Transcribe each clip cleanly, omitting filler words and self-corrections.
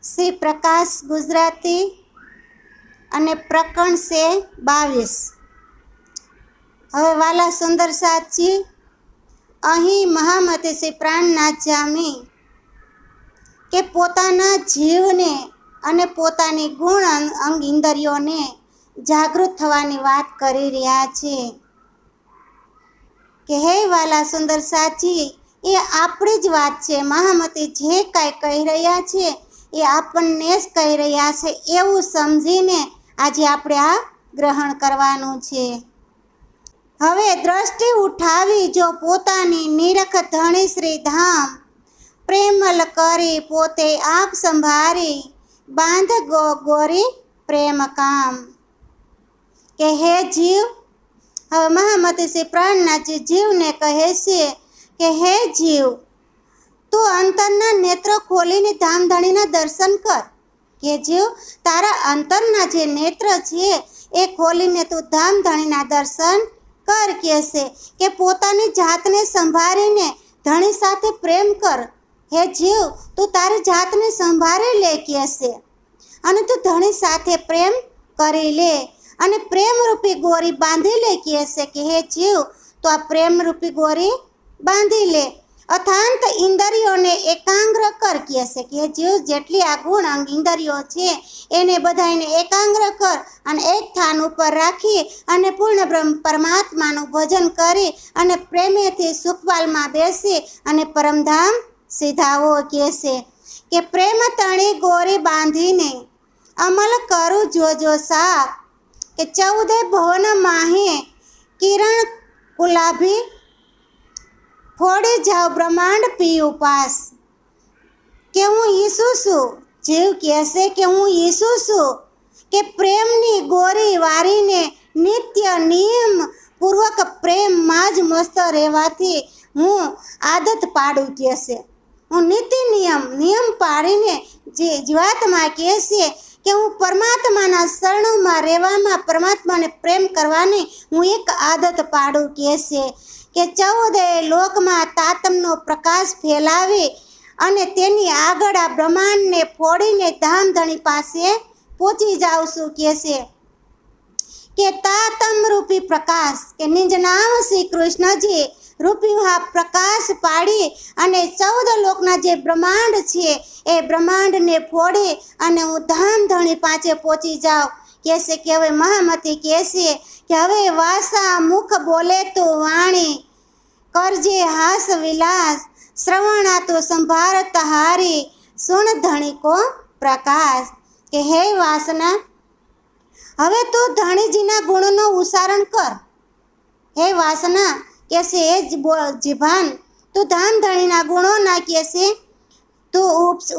શ્રી પ્રકાશ ગુજરાતી અને પ્રકરણ છે 22। હવે વાલા સુંદર સાચી, અહીં મહામતી શ્રી પ્રાણનાથ જામી કે પોતાના જીવને અને પોતાની ગુણ અંગ ઇન્દ્રિયોને જાગૃત થવાની વાત કરી રહ્યા છે કે હે વાલા સુંદર સાચી, એ આપણી જ વાત છે। મહામતી જે કાંઈ કહી રહ્યા છે એ આપણને જ કહી રહ્યા છે એવું સમજીને આજે આપણે આ ગ્રહણ કરવાનું છે। હવે દ્રષ્ટિ ઉઠાવી જો પોતાની નિરખ ધણી શ્રી ધામ, પ્રેમલ કરી પોતે આપ સંભારી, બાંધ ગોરી પ્રેમ કામ। કે હે જીવ, હવે મહામતી શ્રી પ્રાણનાથજી જીવને કહે છે કે હે જીવ, તું અંતરના નેત્રો ખોલીને ધામધણીના દર્શન કર। કે જીવ, તારા અંતરના જે નેત્ર છે એ ખોલીને તું ધામધણીના દર્શન કર। કહેશે કે પોતાની જાતને સંભાળીને ધણી સાથે પ્રેમ કર। હે જીવ, તું તારી જાતને સંભાળી લે કહેશે, અને તું ધણી સાથે પ્રેમ કરી લે અને પ્રેમરૂપી ગોરી બાંધી લે કહેશે કે હે જીવ, તો આ પ્રેમરૂપી ગોરી બાંધી લે। અથાંત ઇન્દ્રિયોને એકાગ્ર કર કહેશે કે જીવ, જેટલી આ ગુણ અંગ ઇન્દ્રિયો છે એને બધાને એકાગ્ર કર અને એક સ્થાન ઉપર રાખી અને પૂર્ણ બ્રહ્મ પરમાત્માનું ભજન કરી અને પ્રેમેથી સુખવાલમાં બેસી અને પરમધામ સીધાવો। કહેશે કે પ્રેમ તણી ગોરી બાંધીને અમલ કરું જોજો સાપ, કે 14 ભુવન માહે કિરણ ગુલાબી, ફોડી જાઓ બ્રહ્માંડ પીયું પાસ। કે હું ઈસુ છું, જીવ કહેશે કે હું ઈસુ છું, કે પ્રેમની ગોરી વારીને નિત્ય નિયમ પૂર્વક પ્રેમમાં જ મસ્ત રહેવાથી હું આદત પાડું। કહેશે હું નીતિ નિયમ પાડીને જે જીવાત્મા કહેશે કે હું પરમાત્માના શરણોમાં રહેવામાં, પરમાત્માને પ્રેમ કરવાની હું એક આદત પાડું। કહેશે કે 14 લોકમાં તાતમનો પ્રકાશ ફેલાવી અને તેની આગળ આ બ્રહ્માંડને ફોડીને ધામધણી પાસે પહોંચી જાઉં છું। કહેશે કે તાતમ રૂપી પ્રકાશ, કે નિજ નામ શ્રી કૃષ્ણજી રૂપી આ પ્રકાશ પાડી અને 14 લોકના જે બ્રહ્માંડ છે એ બ્રહ્માંડને ફોડી અને હું ધામધણી પાસે પહોંચી જાઉં। કહેશે કે હવે મહામતી કહેશે કે હવે વાસા મુખ બોલે તું વાણી, કરજે હાસ વિલાસ, શ્રવણા તો સંભારત હારી, સુણ ધણી કો પ્રકાશ। કે હે વાસના, હવે તું ધણીજીના ગુણનો ઉચ્ચારણ કર। હે વાસના, કહેશે હે જીભાન, તું ધામધણીના ગુણોના કહેશે તું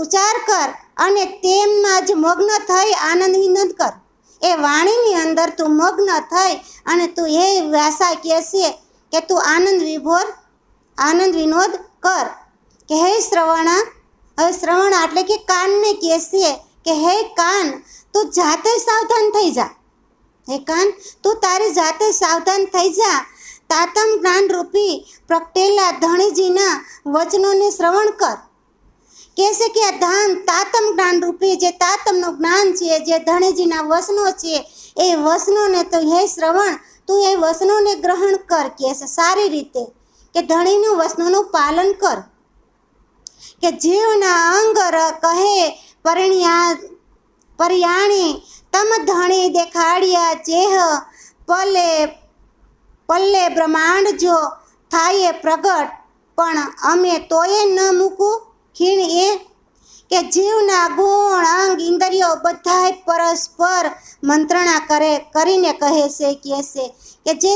ઉચ્ચાર કર અને તેમાં જ મગ્ન થઈ આનંદ વિનોદ કર। એ વાણીની અંદર તું મગ્ન થઈ અને તું હે વાસા કહેશે કે તું આનંદ વિનોદ કર। કે હે શ્રવણા, હવે શ્રવણા એટલે કે કાનને કહેશે કે હે કાન, તું જાતે સાવધાન થઈ જા। હે કાન, તું તારી જાતે સાવધાન થઈ જા। તાતમ જ્ઞાન રૂપી પ્રગટેલા ધણીજીના વચનોને શ્રવણ કર। કહેશે કે આ તાતમ જ્ઞાન રૂપી જે તાતમનું જ્ઞાન છે, જે ધણીજીના વચનો છે, એ વચનોને તો હે શ્રવણ, તું એ વચનોને ગ્રહણ કર। કહેશે સારી રીતે કે ધણીનું વચનોનું પાલન કર। કે જીવના અંગ કહે પરિયાણી, તમ ધણી દેખાડ્યા જેહ, પલ્લે બ્રહ્માંડ જો થાય પ્રગટ, પણ અમે તોય ન મૂકું ખીણ એ। કે જીવના ગુણ અંગ ઇન્દ્રિયો બધાય પરસ્પર મંત્રણા કરીને કહે છે। કહેશે કે જે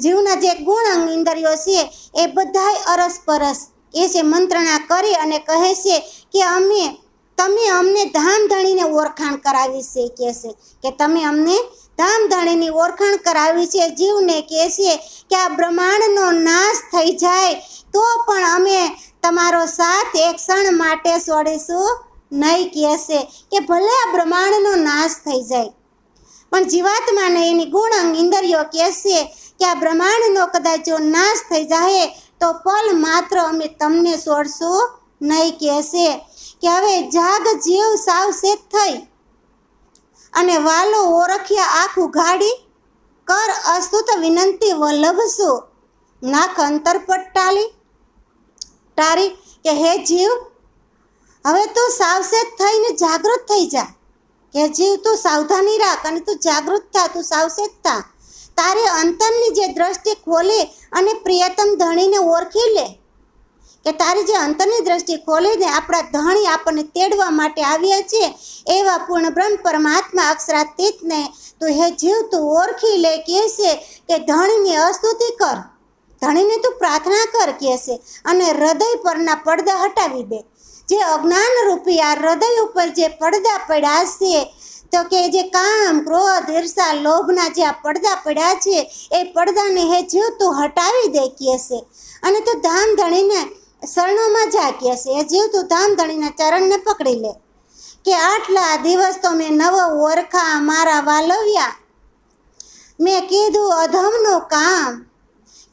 જીવના જે ગુણ અંગ ઇન્દ્રિયો છે એ બધાય અરસપરસ એ છે મંત્રણા કરી અને કહે છે કે તમે અમને ધામધણીને ઓળખાણ કરાવી છે। કહેશે કે તમે અમને ધામધણીની ઓળખાણ કરાવી છે। જીવને કહેશે કે આ બ્રહ્માંડનો નાશ થઈ જાય તો પણ અમે તમારો સાથ એક ક્ષણ માટે છોડીશું નહીં। કહેશે કે ભલે આ બ્રહ્માંડનો નાશ થઈ જાય પણ જીવાત્માને એની ગુણ અંગ ઇન્દ્રિયો કહેશે કે આ બ્રહ્માંડનો કદાચ જો નાશ થઈ જાય તો પલ માત્ર અમે તમને છોડશું નહીં। કહેશે કે હવે જાગ જીવ સાવચેત થઈ અને વાલો ઓળખ્યા આંખ ઉઘાડી કર અસ્તુત વિનંતી વલ્લભશું નાખ અંતરપટ ટારી કે હે જીવ હવે તું સાવચેત થઈને જાગૃત થઈ જા કે જીવ તું સાવધાની રાખ અને તું જાગૃત થા, તું સાવચેત થા. તારે અંતરની જે દ્રષ્ટિ ખોલી અને પ્રિયતમ ધણીને ઓળખી લે કે તારી જે અંતરની દ્રષ્ટિ ખોલીને આપણા ધણી આપણને તેડવા માટે આવ્યા છે એવા પૂર્ણ બ્રહ્મ પરમાત્મા અક્ષરાતીતને તું હે જીવ તું ઓળખી લે કહે છે કે ધણીની અસ્તુતિ કર, ધણીને તું પ્રાર્થના કર કહે છે અને હૃદય પરના પડદા હટાવી દે. જે અજ્ઞાન રૂપી આ હૃદય ઉપર જે પડદા પડ્યા છે તો કે જે કામ ક્રોધ ઈર્ષા લોભના જે આ પડદા પડ્યા છે એ પડદાને હે જીવ તું હટાવી દે કહે છે અને તું ધામ ધણીને શરણોમાં જા કહે છે. એ જીવ તું ધામ ધણીના ચરણને પકડી લે કે આટલા દિવસ તો મેં નવો ઓરખા મારા વાલવ્યા, મેં કીધું અધમનું કામ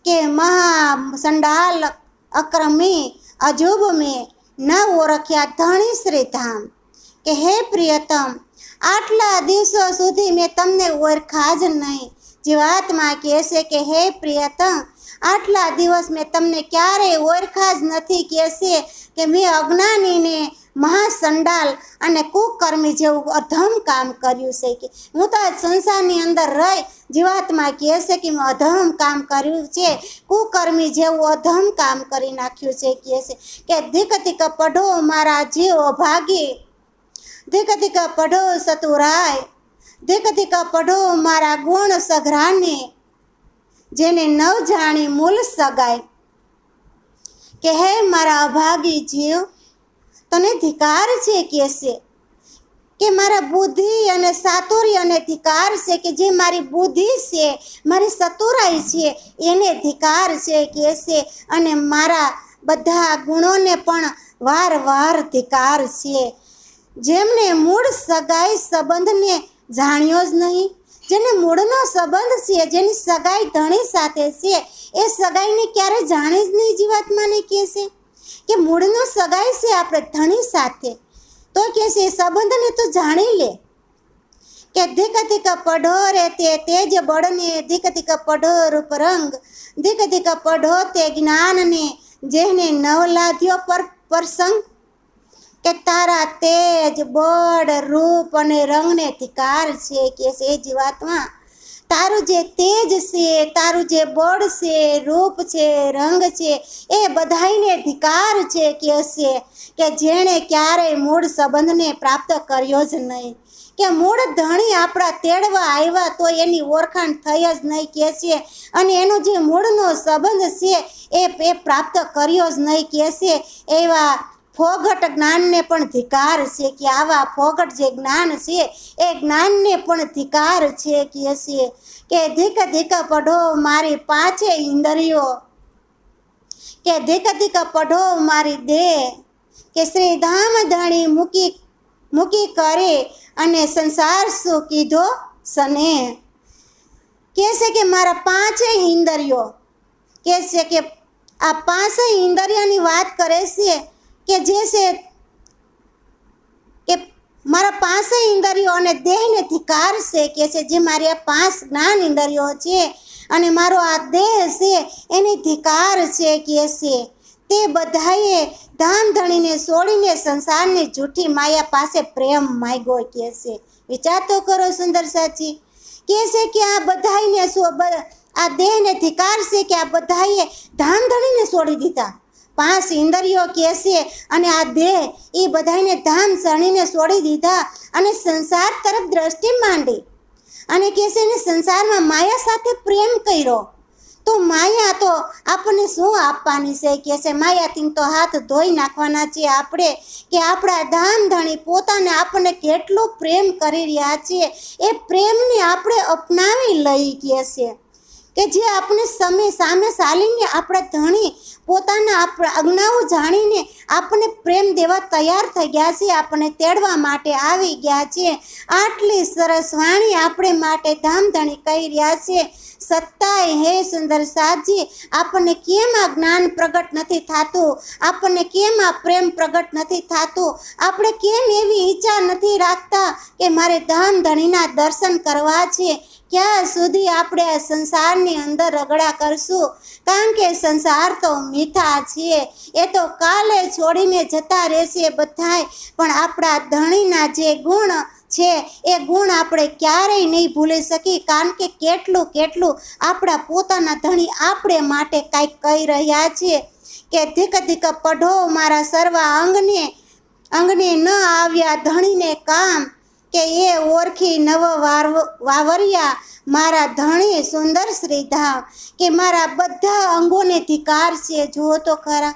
કે મહા સંડાલ અક્રમી અજુબ મેં ન ઓળખ્યા ધણી શ્રી ધામ કે હે પ્રિયતમ આટલા દિવસો સુધી મેં તમને ઓળખા જ નહીં. જીવાત્મા કહે છે કે હે પ્રિયતમ આટલા દિવસ મેં તમને ક્યારેય ઓળખા જ નથી કહે છે કે મેં અજ્ઞાનીને મહાસંડાલ અને કુકર્મી જેવું અધમ કામ કર્યું છે કે હું તો આ સંસારની અંદર રહી. જીવાત્મા કહે છે કે મેં અધમ કામ કર્યું છે, કુકર્મી જેવું અધમ કામ કરી નાખ્યું છે કહે છે કે ધીક ધીક પઢો મારા જીવ ભાગી, ધીક ધીક પઢો સતુરાય, ધીક ધીક પઢો મારા ગુણ સઘરાને જેને નવ જાણી મૂલ સગાય કે હે મારા અભાગી જીવ તને ધિકાર છે કહે છે કે મારા બુદ્ધિ અને સાતુર્ય અને ધિકાર છે કે જે મારી બુદ્ધિ છે મારી સતુરાઈ છે એને ધિકાર છે કહે છે અને મારા બધા ગુણોને પણ વાર ધિકાર છે. જેમને મૂળ સગાઈ સંબંધને જાણ્યો જ નહીં, જેને મૂળનો સંબંધ છે જેની સગાઈ ધણી સાથે છે એ સગાઈને ક્યારે જાણે જ નહીં. જીવાત્માને કહે છે કે મૂળનો સગાઈ છે આપણે ધણી સાથે તો કહે છે એ સંબંધને તો જાણી લે કે ધીક ધીક પઢો રે તે તેજ બળને, ધીક ધીક પઢો રૂપ રંગ, ધીક ધીક પઢો તે જ્ઞાનને જેને નવલાધ્યો પર પ્રસંગ કે તારા તેજ બળ રૂપ અને રંગને ધિકાર છે કે એ જીવાત્મા તારું જે તેજ છે, તારું જે બળ છે, રૂપ છે, રંગ છે એ બધાઈને ધિકાર છે કે છે કે જેણે ક્યારેય મૂળ સંબંધને પ્રાપ્ત કર્યો જ નહીં કે મૂળ ધણી આપણા તેડવા આવ્યા તો એની ઓળખાણ થઈ જ નહીં કે છે અને એનો જે મૂળનો સંબંધ છે એ પ્રાપ્ત કર્યો જ નહીં કે છે. એવા ફોગટ જ્ઞાનને પણ ધિકાર છે કે આવા ફોગટ જે જ્ઞાન છે એ જ્ઞાનને પણ ધિકાર છે કે છે કે ધીક ધીક પઢો મારી પાંચે ઇન્દ્રિયો કે ધીક ધીક પઢો મારી દેહ કે શ્રી ધામ ધણી મૂકી કરે અને સંસાર શું કીધો સને કહે છે કે મારા પાંચે ઇન્દ્રિયો કહે છે કે આ પાંચે ઇન્દ્રિયોની વાત કરે છે કે જે છે કે મારા પાંચે ઇન્દ્રિયો અને દેહને ધિકાર છે કે છે જે મારી આ પાંચ જ્ઞાન ઇન્દ્રિયો છે અને મારો આ દેહ છે એની ધિકાર છે કે છે તે બધાએ ધામ ધણીને છોડીને સંસારની જૂઠી માયા પાસે પ્રેમ માગ્યો કે છે. વિચાર તો કરો સુંદર સાચી કે છે કે આ બધાને આ દેહને ધિકાર છે કે આ બધાએ ધામ ધણીને છોડી દીધા. પાંચ ઇન્દ્રિયો કે છે અને આ દેહ એ બધાને ધામ ધણીને છોડી દીધા અને સંસાર તરફ દ્રષ્ટિ માંડી અને કે છે ને સંસારમાં માયા સાથે પ્રેમ કર્યો. તો માયા તો આપણને શું આપવાની છે કે છે માયાથી તો હાથ ધોઈ નાખવાના છે આપણે કે આપણા ધામ ધણી પોતાને આપણને કેટલો પ્રેમ કરી રહ્યા છે એ પ્રેમને આપણે અપનાવી લઈ કે છે કે જે આપણે સામે ચાલીને આપણા ધણી પોતાના આજ્ઞાઓ જાણીને આપણને પ્રેમ દેવા તૈયાર થઈ ગયા છે, આપણને તેડવા માટે આવી ગયા છે. આટલી સરસ વાણી આપણે માટે ધામધણી કહી રહ્યા છે. સત્તાય હે સુંદર સાજી, આપણને કેમ આ જ્ઞાન પ્રગટ નથી થતું? આપણને કેમ આ પ્રેમ પ્રગટ નથી થતું? આપણે કેમ એવી ઈચ્છા નથી રાખતા કે મારે ધામધણીના દર્શન કરવા છે? ક્યાં સુધી આપણે આ સંસારની અંદર રગડા કરશું? કારણ કે સંસાર તો મીઠા છે, એ તો કાલે છોડીને જતા રહેશે બધાય, પણ આપણા ધણીના જે ગુણ છે એ ગુણ આપણે ક્યારેય નહીં ભૂલી શકી. કારણ કે કેટલું આપણા પોતાના ધણી આપણે માટે કાંઈક કહી રહ્યા છે કે ધીક ધીક પઢો મારા સર્વા અંગને ન આવ્યા ધણીને કામ, કે એ ઓળખી નવ વાવરિયા મારા ધણી સુંદર શ્રીધામ, કે મારા બધા અંગોને ધિકાર છે. જુઓ તો ખરા,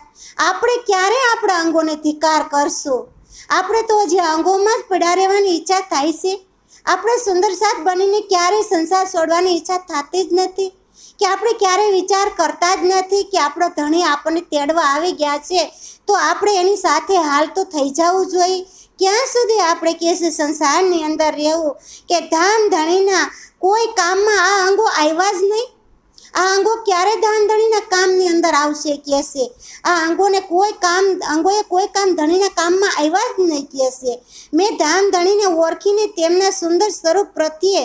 આપણે ક્યારે આપણા અંગોને ધિકાર કરશું? આપણે તો જે અંગોમાં જ પડ્યા રહેવાની ઈચ્છા થાય છે. આપણે સુંદર સાથ બનીને ક્યારેય સંસાર છોડવાની ઈચ્છા થતી જ નથી, કે આપણે ક્યારેય વિચાર કરતા જ નથી કે આપણો ધણી આપણને તેડવા આવી ગયા છે તો આપણે એની સાથે હાલ તો થઈ જવું જોઈએ. ક્યાં સુધી આપણે કહેશે સંસારની અંદર રહેવું કે ધામધણીના કોઈ કામમાં આ અંગો આવ્યા જ નહીં? આ અંગો ક્યારે ધામધણીના કામની અંદર આવશે કહેશે? આ અંગોએ કોઈ કામ ધણીના કામમાં આવ્યા જ નહીં કહેશે. મેં ધામધણીને ઓળખીને તેમના સુંદર સ્વરૂપ પ્રત્યે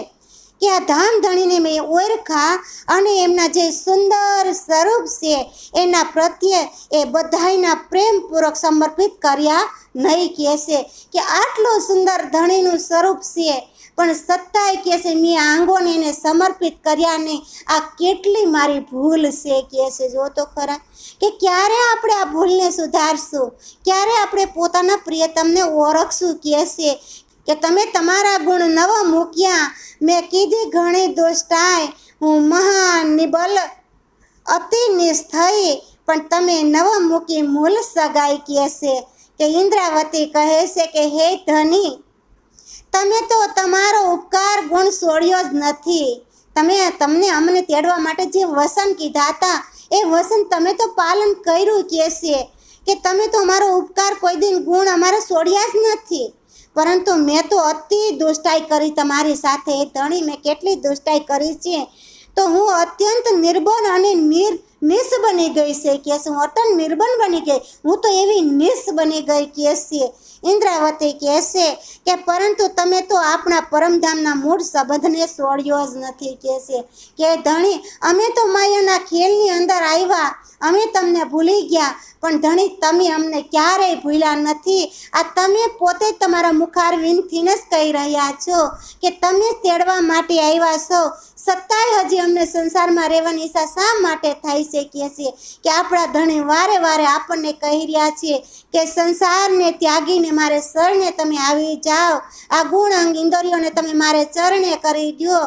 કે આ ધામધણીને મેં ઓળખા અને એમના જે સુંદર સ્વરૂપ છે એના પ્રત્યે એ બધાયના પ્રેમપૂર્વક સમર્પિત કર્યા નહીં કહેશે. કે આટલું સુંદર ધણીનું સ્વરૂપ છે પણ સત્તાય કહેશે મેં આ અંગોને એને સમર્પિત કર્યા નહીં. આ કેટલી મારી ભૂલ છે કહેશે. જો તો ખરા કે ક્યારે આપણે આ ભૂલને સુધારશું? ક્યારે આપણે પોતાના પ્રિયતમને ઓળખશું કહેશે કે તમે તમારા ગુણ નવ મૂક્યા, મેં કીધી ઘણી દોષટાય, હું મહાન નિબલ અતિ નિષ્ઠઈ, પણ તમે નવ મૂકી મૂલ સગાઈ કહેશે. કે ઇન્દ્રાવતી કહે છે કે હે ધની, તમે તો તમારો ઉપકાર ગુણ છોડ્યો જ નથી. તમને અમને તેડવા માટે જે વસન કીધા હતા એ વસન તમે તો પાલન કર્યું કહેશે. કે તમે તો અમારો ઉપકાર કોઈ દિન ગુણ અમારા છોડ્યા જ નથી, પરંતુ મેં તો અતિ દુષ્ટાઈ કરી તમારી સાથે. ધણી મેં કેટલી દુષ્ટાઈ કરી છે તો હું અત્યંત નિર્બન અને નિસ બની ગઈ છે કહેશે. હું અટન નિર્બન બની ગઈ, હું તો એવી નિસ બની ગઈ કહેશે. ઇન્દ્રાવતી કહેશે કે પરંતુ તમે તો આપણા પરમધામના મૂળ સંબંધને છોડ્યો જ નથી કહેશે. કે ધણી અમે તો માયાના ખેલની અંદર આવ્યા, અમે તમને ભૂલી ગયા, પણ ધણી તમે અમને ક્યારેય ભૂલ્યા નથી. આ તમે પોતે તમારા મુખારવિંદથી જ કહી રહ્યા છો કે તમે તેડવા માટે આવ્યા છો, સત્તાય હજી અમને સંસારમાં રહેવાની ઈચ્છા શા માટે થાય છે કહેશે. કે આપણા ધણી વારે વારે આપણને કહી રહ્યા છે કે સંસારને ત્યાગીને મારે શરણે તમે આવી જાઓ, આ ગુણ અંગ ઇન્દ્રિયોને તમે મારે ચરણે કરી દો,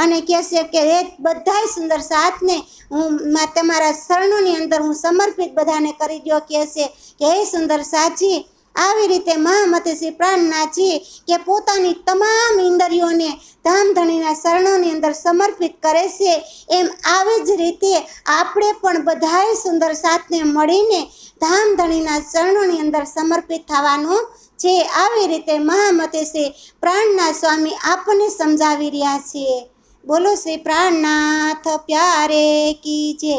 અને કહેશે કે એ બધાય સુંદર સાથને હું તમારા શરણોની અંદર હું સમર્પિત બધાને કરી દો કહેશે. કે હે સુંદર સાચી, આવી રીતે મહામતી શ્રી પ્રાણનાથજી કે પોતાની તમામ ઇન્દ્રિયોને ધામધણીના શરણોની અંદર સમર્પિત કરે છે, એમ આવી જ રીતે આપણે પણ બધાય સુંદર સાથને મળીને ધામધણીના શરણોની અંદર સમર્પિત થવાનું છે. આવી રીતે મહામતી શ્રી પ્રાણનાથ સ્વામી આપણને સમજાવી રહ્યા છે. બોલો શ્રી પ્રાણનાથ પ્યારે કી જય.